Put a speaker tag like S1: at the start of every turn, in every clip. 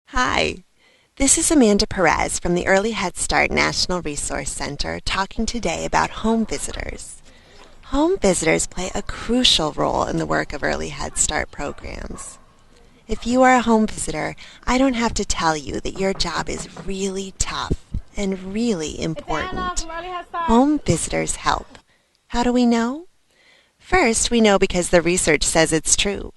S1: Hi, this is Amanda Perez from the Early Head Start National Resource Center talking today about home visitors. Home visitors play a crucial role in the work of Early Head Start programs. If you are a home visitor, I don't have to tell you that your job is really tough and really important. Home visitors help. How do we know? First, we know because the research says it's true.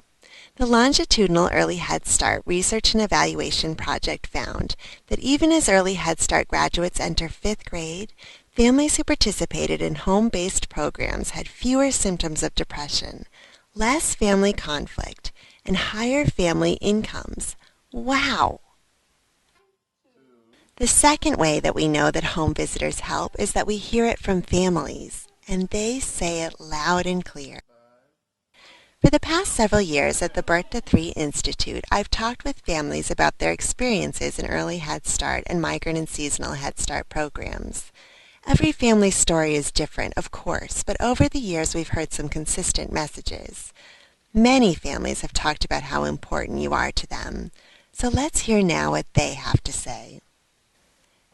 S1: The Longitudinal Early Head Start Research and Evaluation Project found that even as Early Head Start graduates enter fifth grade, families who participated in home-based programs had fewer symptoms of depression, less family conflict, and higher family incomes. Wow! The second way that we know that home visitors help is that we hear it from families, and they say it loud and clear. For the past several years at the Birth to Three Institute, I've talked with families about their experiences in Early Head Start and Migrant and Seasonal Head Start programs. Every family's story is different, of course, but over the years we've heard some consistent messages. Many families have talked about how important you are to them, so let's hear now what they have to say.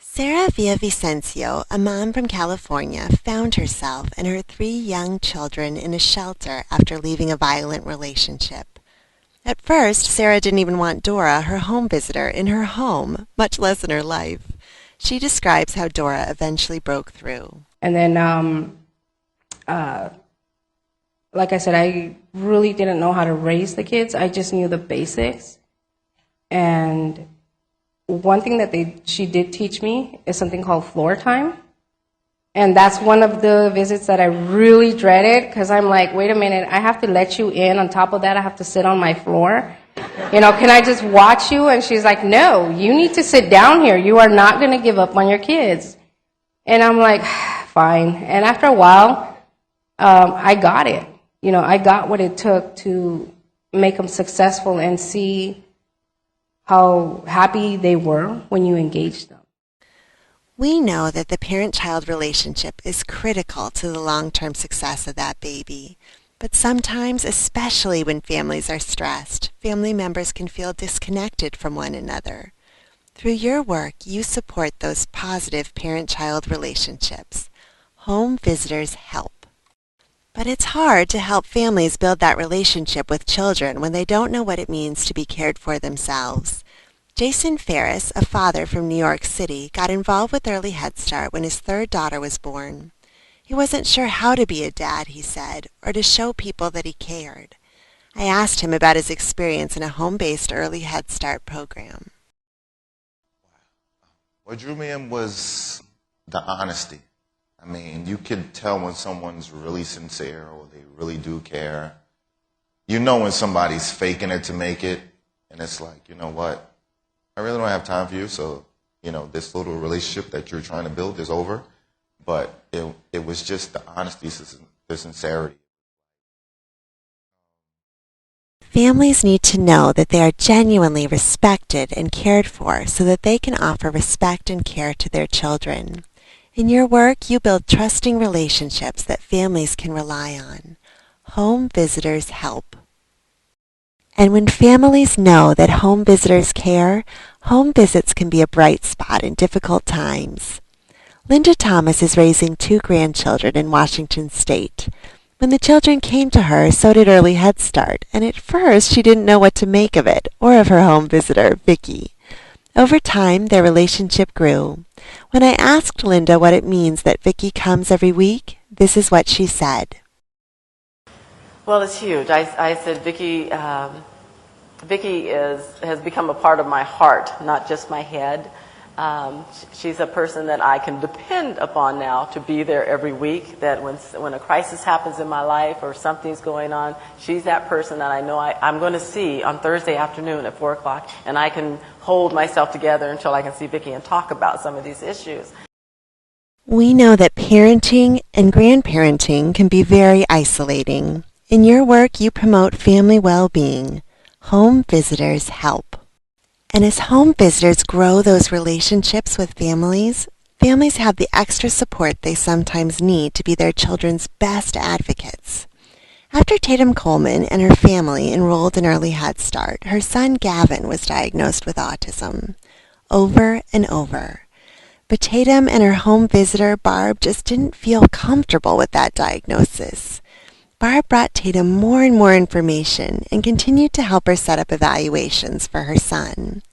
S1: Sarah Villavicencio, a mom from California, found herself and her three young children in a shelter after leaving a violent relationship. At first, Sarah didn't even want Dora, her home visitor, in her home, much less in her life. She describes how Dora eventually broke through.
S2: And then, like I said, I really didn't know how to raise the kids. I just knew the basics. And one thing that she did teach me is something called floor time. And that's one of the visits that I really dreaded because I'm like, wait a minute, I have to let you in. On top of that, I have to sit on my floor. Can I just watch you? And she's like, no, you need to sit down here. You are not going to give up on your kids. And I'm like, fine. And after a while, I got it. I got what it took to make them successful and see how happy they were when you engaged them.
S1: We know that the parent-child relationship is critical to the long-term success of that baby. But sometimes, especially when families are stressed, family members can feel disconnected from one another. Through your work, you support those positive parent-child relationships. Home visitors help. But it's hard to help families build that relationship with children when they don't know what it means to be cared for themselves. Jason Ferris, a father from New York City, got involved with Early Head Start when his third daughter was born. He wasn't sure how to be a dad, he said, or to show people that he cared. I asked him about his experience in a home-based Early Head Start program.
S3: What drew me in was the honesty. You can tell when someone's really sincere or they really do care. You know when somebody's faking it to make it, and it's like, you know what? I really don't have time for you, so, this little relationship that you're trying to build is over. But it was just the honesty, the sincerity.
S1: Families need to know that they are genuinely respected and cared for so that they can offer respect and care to their children. In your work, you build trusting relationships that families can rely on. Home visitors help. And when families know that home visitors care, home visits can be a bright spot in difficult times. Linda Thomas is raising 2 grandchildren in Washington State. When the children came to her, so did Early Head Start, and at first she didn't know what to make of it or of her home visitor, Vicki. Over time, their relationship grew. When I asked Linda what it means that Vicki comes every week, this is what she said.
S4: Well, it's huge. I said Vicki has become a part of my heart, not just my head. She's a person that I can depend upon now to be there every week, that when a crisis happens in my life or something's going on, she's that person that I know I'm going to see on Thursday afternoon at 4 o'clock, and I can hold myself together until I can see Vicki and talk about some of these issues.
S1: We know that parenting and grandparenting can be very isolating. In your work, you promote family well-being. Home visitors help. And as home visitors grow those relationships with families, families have the extra support they sometimes need to be their children's best advocates. After Tatum Coleman and her family enrolled in Early Head Start, her son Gavin was diagnosed with autism. Over and over. But Tatum and her home visitor, Barb, just didn't feel comfortable with that diagnosis. Barb brought Tatum more and more information and continued to help her set up evaluations for her son.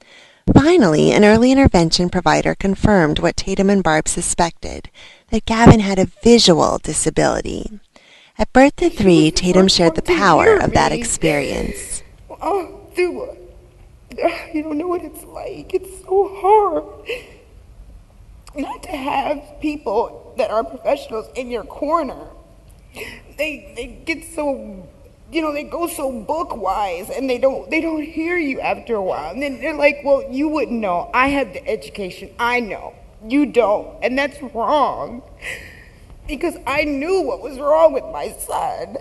S1: Finally, an early intervention provider confirmed what Tatum and Barb suspected, that Gavin had a visual disability. At Birth at 3, Tatum shared the power of that experience.
S5: You don't know what it's like. It's so hard not to have people that are professionals in your corner. They get so, they go so book wise, and they don't hear you after a while. And then they're like, well, you wouldn't know. I have the education. I know. You don't. And that's wrong. Because I knew what was wrong with my son.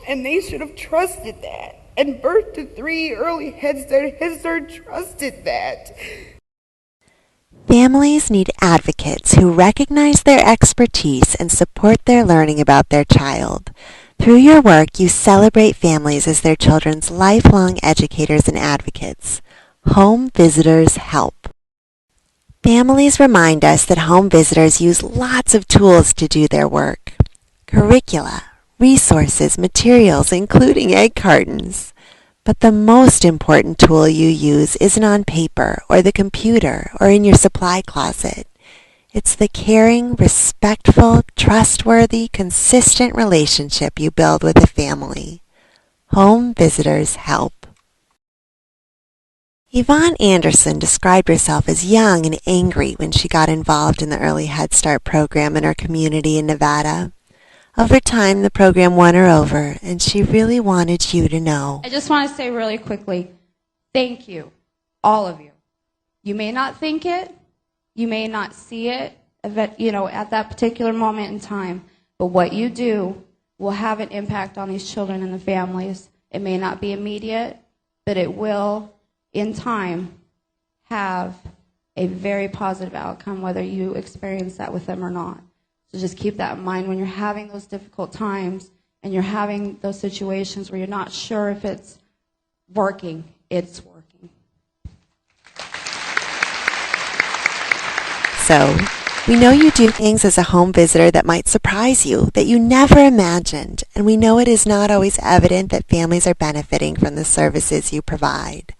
S5: And they should have trusted that. And Birth to 3, Early Head Start trusted that.
S1: Families need advocates who recognize their expertise and support their learning about their child. Through your work, you celebrate families as their children's lifelong educators and advocates. Home Visitors Help. Families remind us that home visitors use lots of tools to do their work. Curricula, resources, materials, including egg cartons. But the most important tool you use isn't on paper or the computer or in your supply closet. It's the caring, respectful, trustworthy, consistent relationship you build with a family. Home Visitors Help. Yvonne Anderson described herself as young and angry when she got involved in the Early Head Start program in her community in Nevada. Over time, the program won her over, and she really wanted you to know.
S2: I just want to say really quickly, thank you, all of you. You may not think it, you may not see it, at that particular moment in time, but what you do will have an impact on these children and the families. It may not be immediate, but it will, in time, have a very positive outcome, whether you experience that with them or not. So just keep that in mind when you're having those difficult times and you're having those situations where you're not sure if it's working. It's working.
S1: So, we know you do things as a home visitor that might surprise you, that you never imagined, and we know it is not always evident that families are benefiting from the services you provide.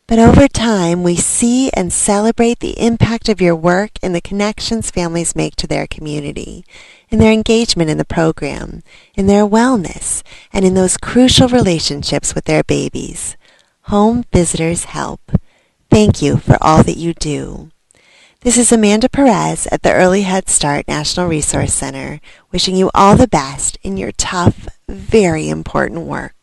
S1: But over time, we see and celebrate the impact of your work and the connections families make to their community, in their engagement in the program, in their wellness, and in those crucial relationships with their babies. Home Visitors Help. Thank you for all that you do. This is Amanda Perez at the Early Head Start National Resource Center, wishing you all the best in your tough, very important work.